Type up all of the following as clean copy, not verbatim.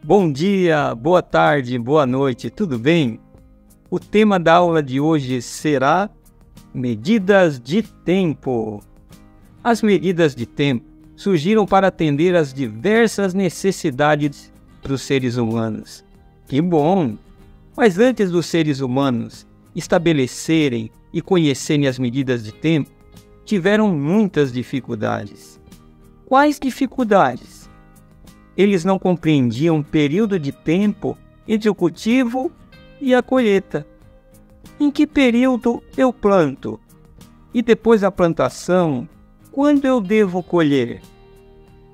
Bom dia, boa tarde, boa noite, tudo bem? O tema da aula de hoje será medidas de tempo. As medidas de tempo surgiram para atender às diversas necessidades dos seres humanos. Que bom! Mas antes dos seres humanos estabelecerem e conhecerem as medidas de tempo, tiveram muitas dificuldades. Quais dificuldades? Eles não compreendiam o período de tempo entre o cultivo e a colheita. Em que período eu planto? E depois da plantação, quando eu devo colher?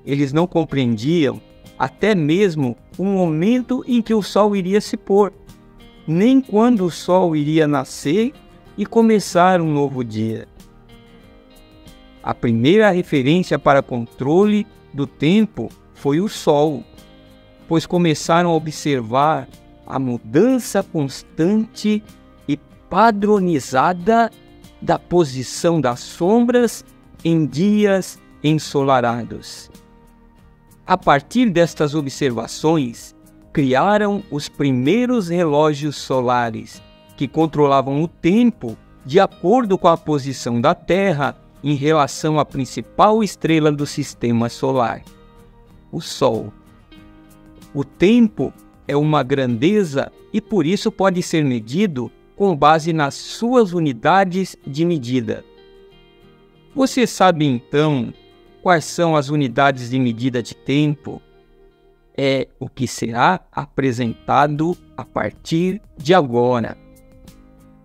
Eles não compreendiam até mesmo o momento em que o sol iria se pôr, nem quando o sol iria nascer e começar um novo dia. A primeira referência para controle do tempo foi o sol, pois começaram a observar a mudança constante e padronizada da posição das sombras em dias ensolarados. A partir destas observações, criaram os primeiros relógios solares, que controlavam o tempo de acordo com a posição da Terra em relação à principal estrela do sistema solar, o Sol. O tempo é uma grandeza e por isso pode ser medido com base nas suas unidades de medida. Você sabe então quais são as unidades de medida de tempo? É o que será apresentado a partir de agora.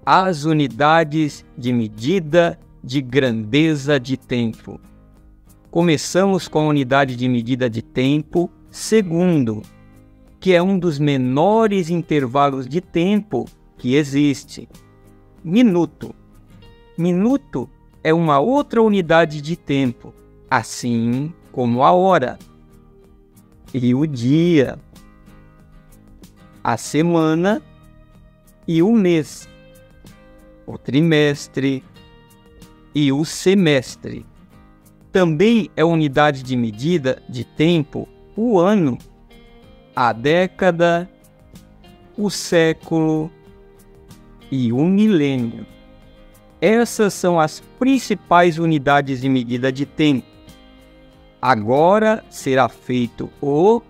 As unidades de medida de grandeza de tempo. Começamos com a unidade de medida de tempo segundo, que é um dos menores intervalos de tempo que existe. Minuto. Minuto é uma outra unidade de tempo, assim como a hora e o dia, a semana e o mês, o trimestre e o semestre. Também é unidade de medida de tempo o ano, a década, o século e o milênio. Essas são as principais unidades de medida de tempo. Agora será feito o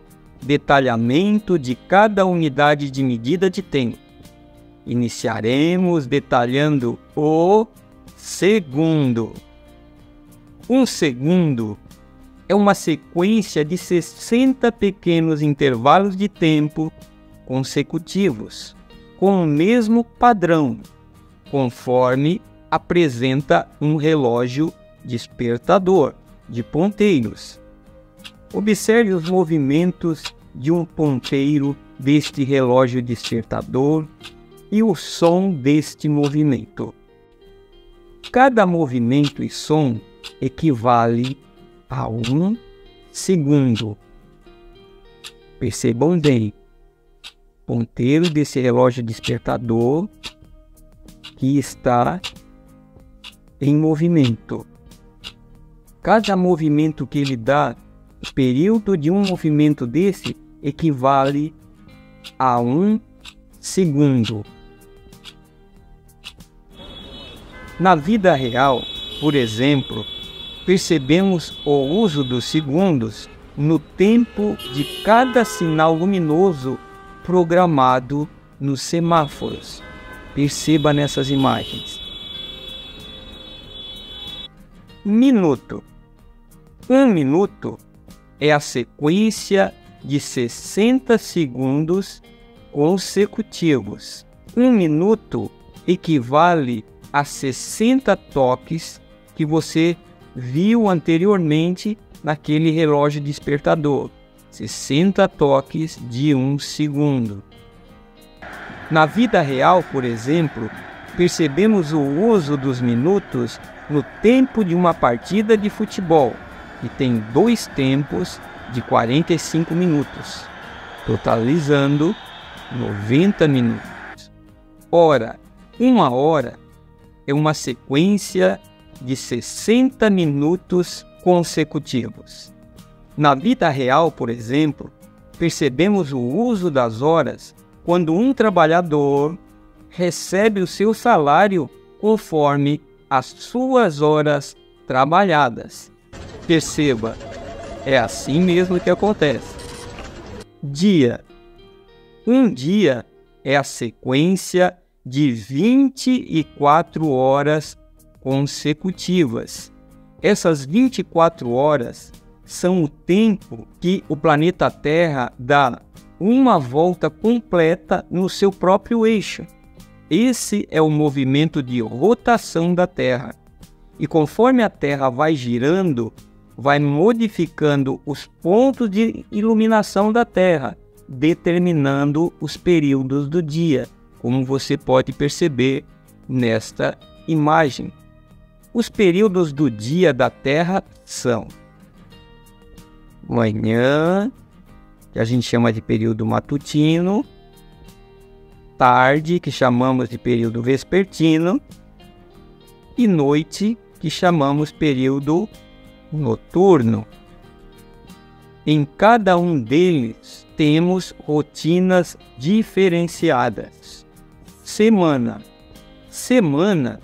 detalhamento de cada unidade de medida de tempo. Iniciaremos detalhando o segundo. Um segundo é uma sequência de 60 pequenos intervalos de tempo consecutivos, com o mesmo padrão, conforme apresenta um relógio despertador de ponteiros. Observe os movimentos de um ponteiro deste relógio despertador e o som deste movimento. Cada movimento e som equivale a 1 segundo. Percebam bem, ponteiro desse relógio despertador que está em movimento. Cada movimento que ele dá, o período de um movimento desse equivale a 1 segundo. Na vida real, por exemplo, percebemos o uso dos segundos no tempo de cada sinal luminoso programado nos semáforos. Perceba nessas imagens. Minuto. Um minuto é a sequência de 60 segundos consecutivos. Um minuto equivale a 60 toques que você viu anteriormente naquele relógio despertador. 60 toques de 1 segundo. Na vida real, por exemplo, percebemos o uso dos minutos no tempo de uma partida de futebol, que tem 2 tempos de 45 minutos, totalizando 90 minutos. Ora, uma hora é uma sequência de 60 minutos consecutivos. Na vida real, por exemplo, percebemos o uso das horas quando um trabalhador recebe o seu salário conforme as suas horas trabalhadas. Perceba, é assim mesmo que acontece. Dia. Um dia é a sequência de 24 horas consecutivas. Essas 24 horas são o tempo que o planeta Terra dá uma volta completa no seu próprio eixo. Esse é o movimento de rotação da Terra. E conforme a Terra vai girando, vai modificando os pontos de iluminação da Terra, determinando os períodos do dia, como você pode perceber nesta imagem. Os períodos do dia da Terra são manhã, que a gente chama de período matutino, tarde, que chamamos de período vespertino, e noite, que chamamos período noturno. Em cada um deles temos rotinas diferenciadas. Semana. Semana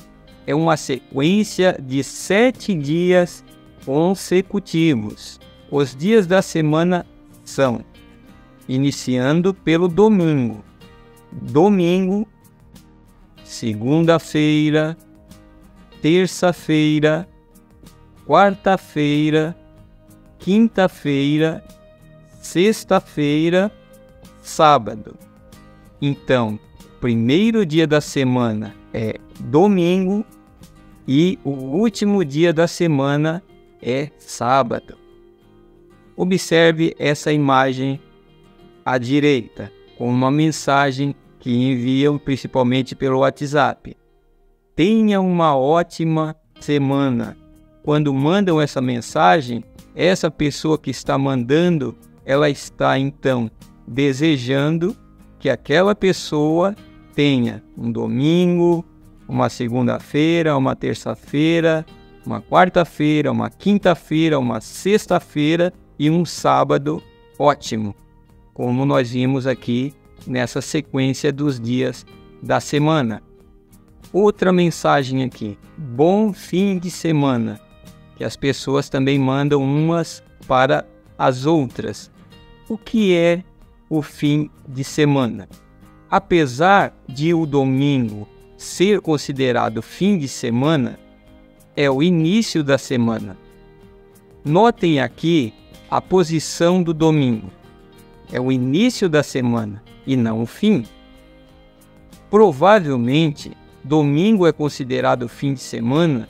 é uma sequência de 7 dias consecutivos. Os dias da semana são, iniciando pelo domingo. Domingo, segunda-feira, terça-feira, quarta-feira, quinta-feira, sexta-feira, sábado. Então, o primeiro dia da semana é domingo e o último dia da semana é sábado. Observe essa imagem à direita, com uma mensagem que enviam principalmente pelo WhatsApp. Tenha uma ótima semana. Quando mandam essa mensagem, essa pessoa que está mandando, ela está então desejando que aquela pessoa tenha um domingo, uma segunda-feira, uma terça-feira, uma quarta-feira, uma quinta-feira, uma sexta-feira e um sábado ótimo, como nós vimos aqui nessa sequência dos dias da semana. Outra mensagem aqui, bom fim de semana, que as pessoas também mandam umas para as outras. O que é o fim de semana? Apesar de o domingo ser considerado fim de semana, é o início da semana. Notem aqui a posição do domingo. É o início da semana e não o fim. Provavelmente, domingo é considerado fim de semana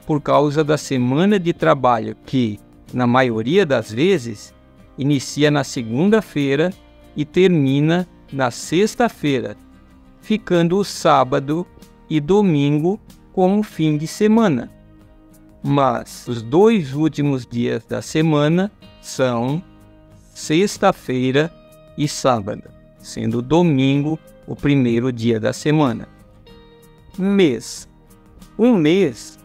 por causa da semana de trabalho que, na maioria das vezes, inicia na segunda-feira e termina na sexta-feira, ficando o sábado e domingo como fim de semana. Mas os 2 últimos dias da semana são sexta-feira e sábado, sendo domingo o primeiro dia da semana. Mês. Um mês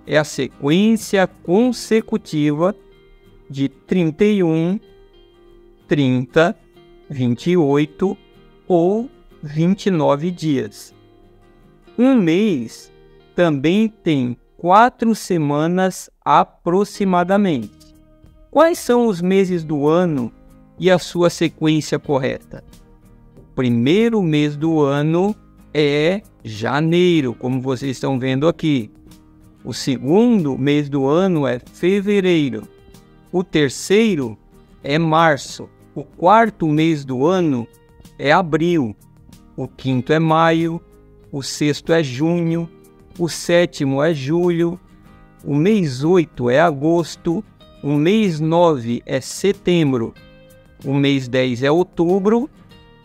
é a sequência consecutiva de 31, 30, 28 ou 29 dias. Um mês também tem 4 semanas aproximadamente. Quais são os meses do ano e a sua sequência correta? O primeiro mês do ano é janeiro, como vocês estão vendo aqui. O segundo mês do ano é fevereiro. O terceiro é março. O quarto mês do ano é abril. O quinto é maio. O sexto é junho. O sétimo é julho. O mês 8 é agosto. O mês 9 é setembro. O mês 10 é outubro.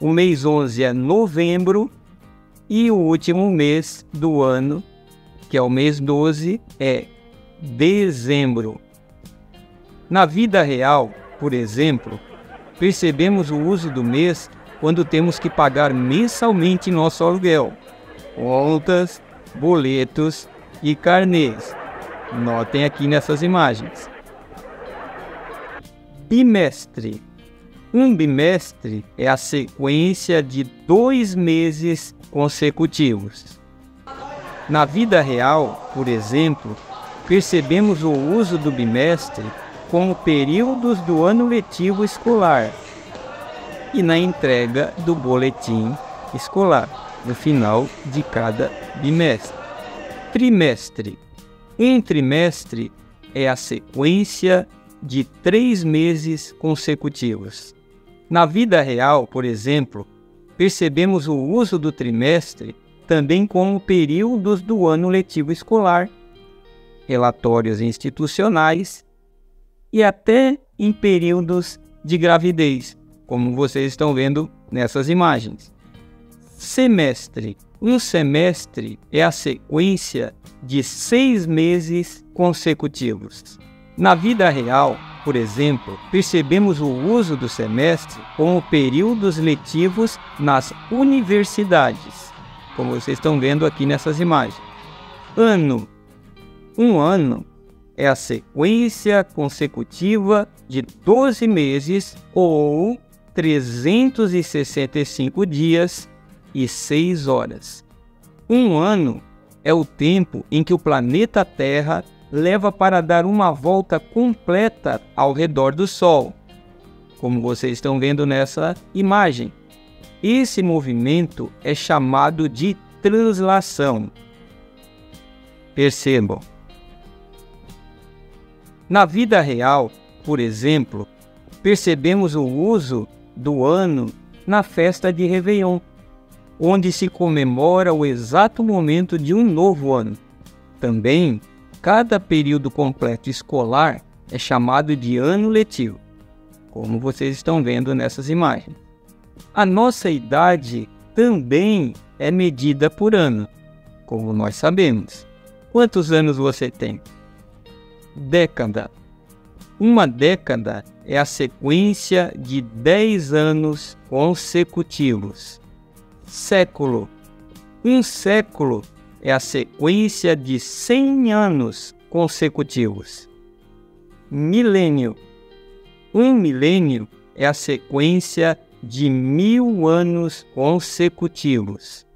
O mês 11 é novembro. E o último mês do ano, que é o mês 12, é dezembro. Na vida real, por exemplo, percebemos o uso do mês quando temos que pagar mensalmente nosso aluguel, contas, boletos e carnês. Notem aqui nessas imagens. Bimestre. Um bimestre é a sequência de 2 meses consecutivos. Na vida real, por exemplo, percebemos o uso do bimestre como períodos do ano letivo escolar e na entrega do boletim escolar, no final de cada bimestre. Trimestre. Um trimestre é a sequência de 3 meses consecutivos. Na vida real, por exemplo, percebemos o uso do trimestre também como períodos do ano letivo escolar, relatórios institucionais e até em períodos de gravidez, como vocês estão vendo nessas imagens. Semestre. Um semestre é a sequência de 6 meses consecutivos. Na vida real, por exemplo, percebemos o uso do semestre como períodos letivos nas universidades, como vocês estão vendo aqui nessas imagens. Ano. Um ano é a sequência consecutiva de 12 meses ou 365 dias e 6 horas. Um ano é o tempo em que o planeta Terra leva para dar uma volta completa ao redor do Sol, como vocês estão vendo nessa imagem. Esse movimento é chamado de translação. Percebam. Na vida real, por exemplo, percebemos o uso do ano na festa de Réveillon, onde se comemora o exato momento de um novo ano. Também, cada período completo escolar é chamado de ano letivo, como vocês estão vendo nessas imagens. A nossa idade também é medida por ano, como nós sabemos. Quantos anos você tem? Década. Uma década é a sequência de 10 anos consecutivos. Século. Um século é a sequência de 100 anos consecutivos. Milênio. Um milênio é a sequência de 1000 anos consecutivos.